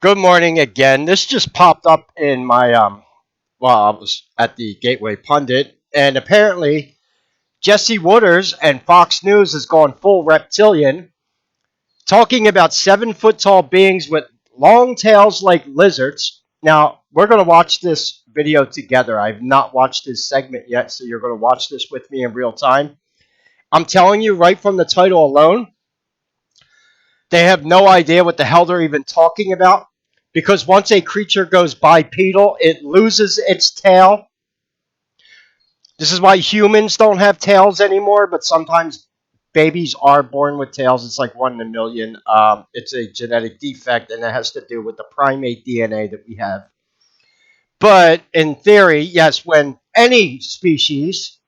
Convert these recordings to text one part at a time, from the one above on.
Good morning again. This just popped up in my well, I was at the Gateway Pundit, and apparently Jesse Waters and Fox News has gone full reptilian, talking about 7 foot tall beings with long tails like lizards. Now, we're going to watch this video together. I've not watched this segment yet, so you're going to watch this with me in real time. I'm telling you right from the title alone, they have no idea what the hell they're even talking about, because once a creature goes bipedal, it loses its tail. This is why humans don't have tails anymore, but sometimes babies are born with tails. It's like 1 in a million. It's a genetic defect, and it has to do with the primate DNA that we have. But in theory, yes, when any species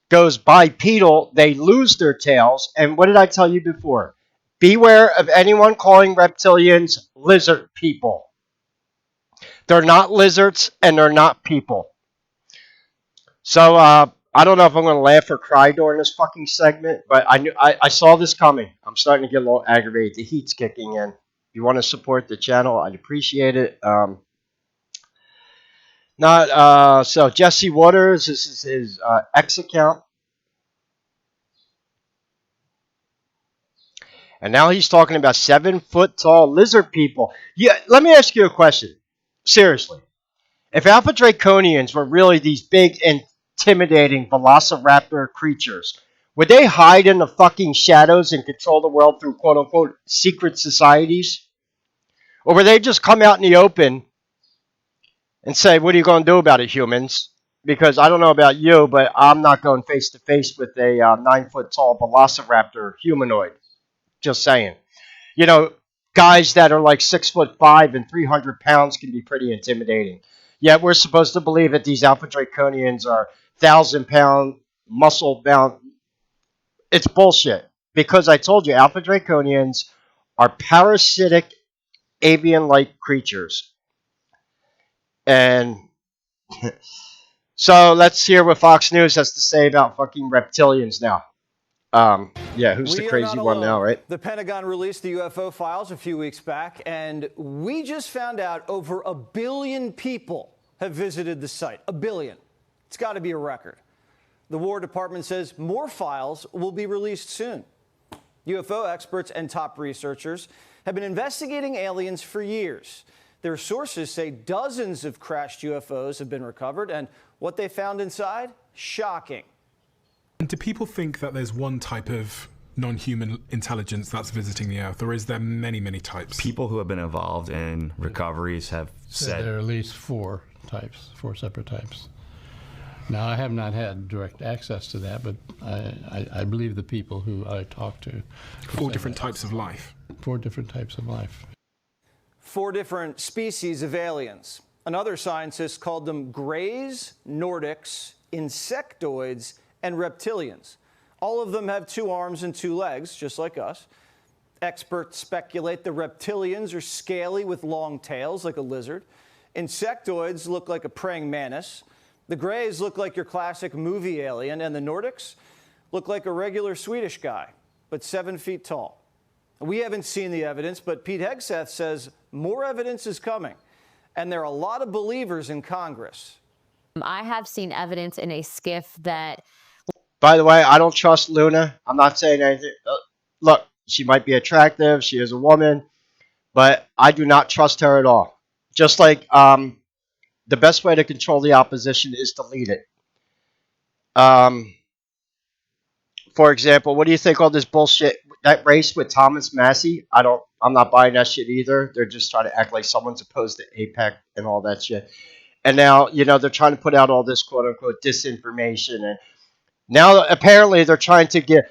goes bipedal, they lose their tails. And what did I tell you before? Beware of anyone calling reptilians lizard people. They're not lizards and they're not people. So I don't know if I'm going to laugh or cry during this fucking segment, but I saw this coming. I'm starting to get a little aggravated. The heat's kicking in. If you want to support the channel, I'd appreciate it. So Jesse Waters, this is his X account. And now he's talking about 7 foot tall lizard people. Yeah, let me ask you a question. Seriously. If Alpha Draconians were really these big, intimidating velociraptor creatures, would they hide in the fucking shadows and control the world through quote unquote secret societies? Or would they just come out in the open and say, what are you going to do about it, humans? Because I don't know about you, but I'm not going face to face with a 9 foot tall velociraptor humanoid. Just saying. You know, guys that are like 6'5" and 300 pounds can be pretty intimidating. Yet we're supposed to believe that these Alpha Draconians are 1,000 pound muscle bound. It's bullshit. Because I told you, Alpha Draconians are parasitic avian like creatures. And so let's hear what Fox News has to say about fucking reptilians now. Yeah, who's the crazy one now, right? The Pentagon released the UFO files a few weeks back, and we just found out over 1 billion people have visited the site. 1 billion. It's got to be a record. The War Department says more files will be released soon. UFO experts and top researchers have been investigating aliens for years. Their sources say dozens of crashed UFOs have been recovered, and what they found inside, shocking. And do people think that there's one type of non-human intelligence that's visiting the Earth, or is there many, many types? People who have been involved in recoveries have said there are at least 4 types, 4 separate types. Now, I have not had direct access to that, but I believe the people who I talked to. 4 different types of life. 4 different types of life. 4 different species of aliens. Another scientist called them Greys, Nordics, Insectoids, and Reptilians. All of them have 2 arms and 2 legs, just like us. Experts speculate the reptilians are scaly with long tails, like a lizard. Insectoids look like a praying mantis. The Greys look like your classic movie alien, and the Nordics look like a regular Swedish guy, but 7 feet tall. We haven't seen the evidence, but Pete Hegseth says more evidence is coming, and there are a lot of believers in Congress. I have seen evidence in a skiff that... By the way, I don't trust Luna. I'm not saying anything. Look, she might be attractive. She is a woman. But I do not trust her at all. Just like the best way to control the opposition is to lead it. For example, what do you think all this bullshit, that race with Thomas Massey? I'm not buying that shit either. They're just trying to act like someone's opposed to APEC and all that shit. And now, they're trying to put out all this quote unquote disinformation. And now apparently they're trying to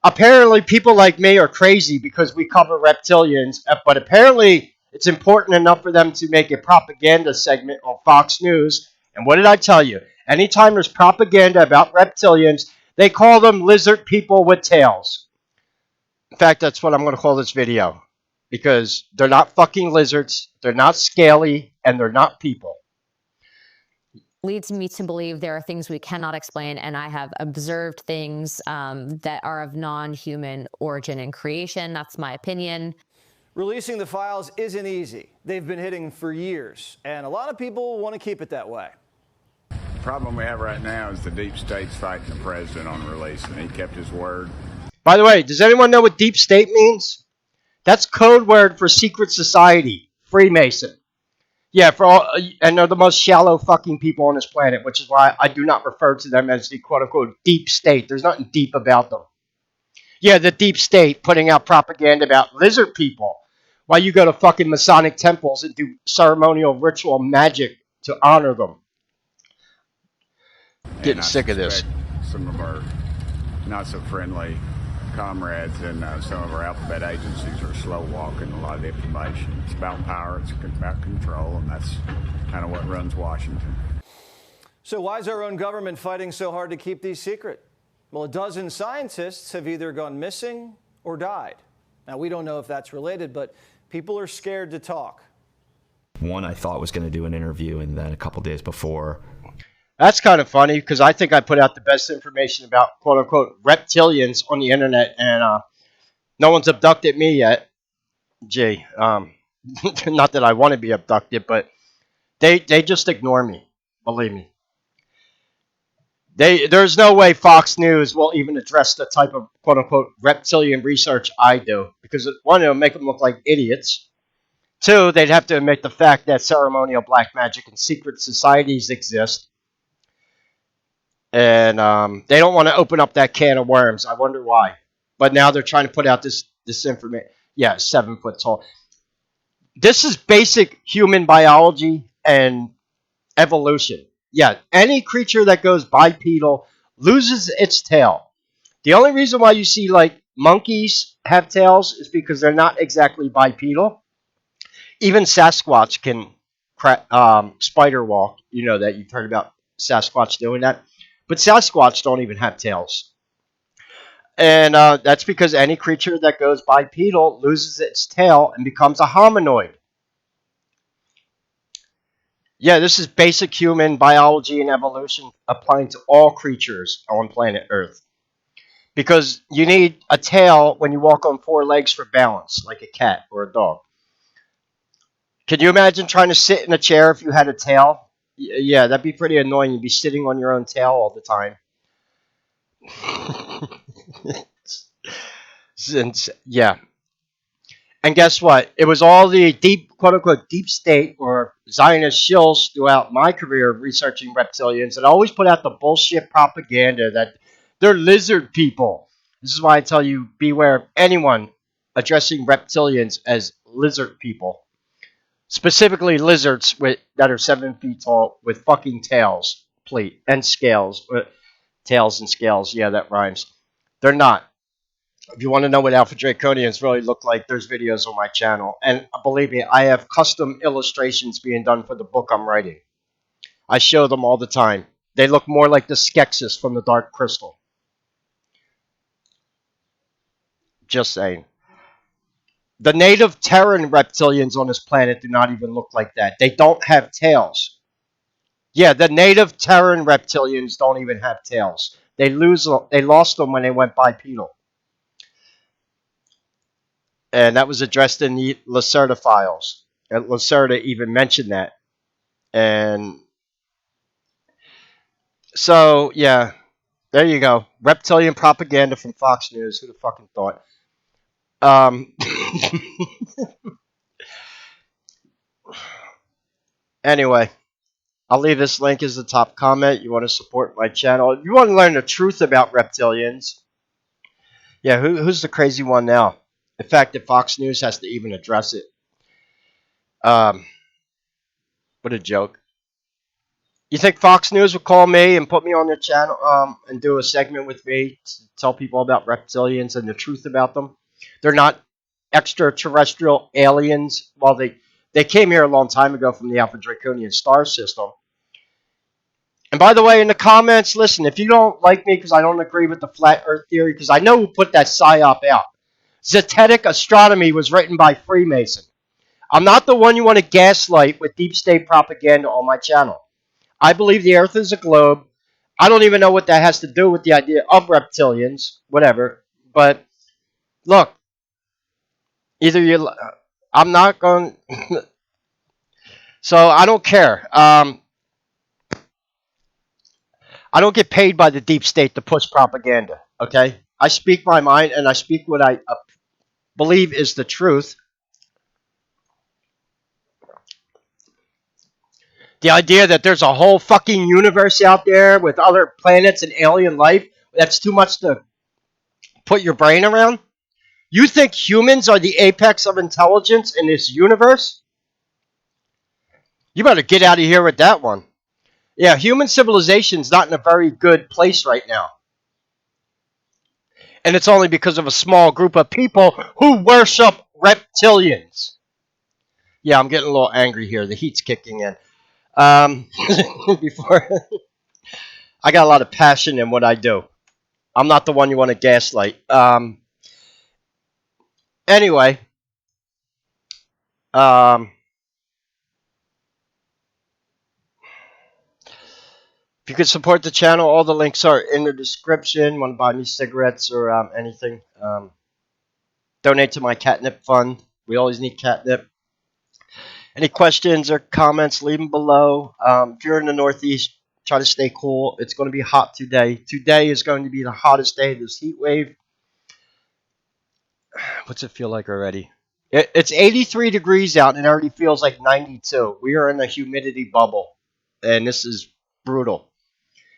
apparently people like me are crazy because we cover reptilians, but apparently it's important enough for them to make a propaganda segment on Fox News. And what did I tell you? Anytime there's propaganda about reptilians, they call them lizard people with tails. In fact, that's what I'm going to call this video. Because they're not fucking lizards, they're not scaly, and they're not people. Leads me to believe there are things we cannot explain, and I have observed things that are of non-human origin and creation. That's my opinion. Releasing the files isn't easy. They've been hidden for years, and a lot of people want to keep it that way. The problem we have right now is the deep state's fighting the president on release, and he kept his word. By the way, does anyone know what deep state means? That's code word for secret society, Freemason. Yeah, for all, and they're the most shallow fucking people on this planet, which is why I do not refer to them as the quote-unquote deep state. There's nothing deep about them. Yeah, the deep state putting out propaganda about lizard people while you go to fucking Masonic temples and do ceremonial ritual magic to honor them. Getting sick of this. Some of our not so friendly comrades in some of our alphabet agencies are slow walking a lot of information. It's about power, it's about control, and that's kind of what runs Washington. So why is our own government fighting so hard to keep these secret? Well, a dozen scientists have either gone missing or died. Now, we don't know if that's related, but people are scared to talk. One I thought was going to do an interview, and then a couple days before. That's kind of funny because I think I put out the best information about quote-unquote reptilians on the internet, and no one's abducted me yet. Gee, not that I want to be abducted, but they just ignore me, believe me. There's no way Fox News will even address the type of quote-unquote reptilian research I do, because one, it'll make them look like idiots. Two, they'd have to admit the fact that ceremonial black magic and secret societies exist. And they don't want to open up that can of worms. I wonder why. But now they're trying to put out this information. Yeah, 7 foot tall. This is basic human biology and evolution. Yeah, any creature that goes bipedal loses its tail. The only reason why you see like monkeys have tails is because they're not exactly bipedal. Even Sasquatch can spider walk. You know that. You've heard about Sasquatch doing that. But Sasquatch don't even have tails. And that's because any creature that goes bipedal loses its tail and becomes a hominoid. Yeah, this is basic human biology and evolution applying to all creatures on planet Earth. Because you need a tail when you walk on 4 legs for balance, like a cat or a dog. Can you imagine trying to sit in a chair if you had a tail? Yeah, that'd be pretty annoying. You'd be sitting on your own tail all the time. Yeah. And guess what? It was all the deep, quote-unquote, deep state or Zionist shills throughout my career of researching reptilians that always put out the bullshit propaganda that they're lizard people. This is why I tell you, beware of anyone addressing reptilians as lizard people. Specifically lizards that are 7 feet tall with fucking tails, and scales. Tails and scales, yeah, that rhymes. They're not. If you want to know what Alpha Draconians really look like, there's videos on my channel. And believe me, I have custom illustrations being done for the book I'm writing. I show them all the time. They look more like the Skeksis from the Dark Crystal. Just saying. The native Terran reptilians on this planet do not even look like that. They don't have tails. Yeah, the native Terran reptilians don't even have tails. They lost them when they went bipedal. And that was addressed in the Lacerda files. And Lacerda even mentioned that. And so, yeah, there you go. Reptilian propaganda from Fox News. Who the fucking thought? Anyway, I'll leave this link as the top comment. You want to support my channel. If you want to learn the truth about reptilians, yeah, who's the crazy one now? The fact that Fox News has to even address it. What a joke. You think Fox News would call me and put me on their channel and do a segment with me to tell people about reptilians and the truth about them? They're not extraterrestrial aliens. Well, they came here a long time ago from the Alpha Draconian star system. And by the way, in the comments, listen, if you don't like me because I don't agree with the flat earth theory, because I know who put that psyop out. Zetetic astronomy was written by Freemason. I'm not the one you want to gaslight with deep state propaganda on my channel. I believe the earth is a globe. I don't even know what that has to do with the idea of reptilians, whatever. But look, either I'm not going. So I don't care. I don't get paid by the deep state to push propaganda. Okay, I speak my mind and I speak what I believe is the truth. The idea that there's a whole fucking universe out there with other planets and alien life, that's too much to put your brain around. You think humans are the apex of intelligence in this universe? You better get out of here with that one. Yeah, human civilization's not in a very good place right now. And it's only because of a small group of people who worship reptilians. Yeah, I'm getting a little angry here. The heat's kicking in. Before I got a lot of passion in what I do. I'm not the one you want to gaslight. Anyway, if you could support the channel, all the links are in the description. Want to buy me cigarettes or anything? Donate to my catnip fund. We always need catnip. Any questions or comments, leave them below. If you're in the Northeast, try to stay cool. It's going to be hot today. Today is going to be the hottest day of this heat wave. What's it feel like already? It's 83 degrees out and it already feels like 92. We are in a humidity bubble, and this is brutal.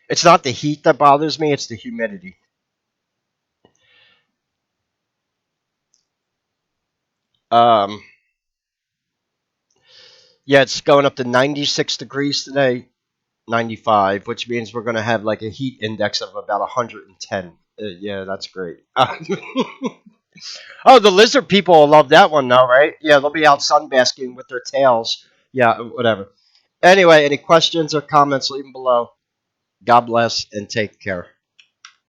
It's not the heat that bothers me, it's the humidity. Yeah, it's going up to 96 degrees today, 95, which means we're going to have like a heat index of about 110. Yeah, that's great. Oh, the lizard people will love that one though, right? Yeah, they'll be out sunbasking with their tails. Yeah, whatever. Anyway, any questions or comments, leave them below. God bless and take care.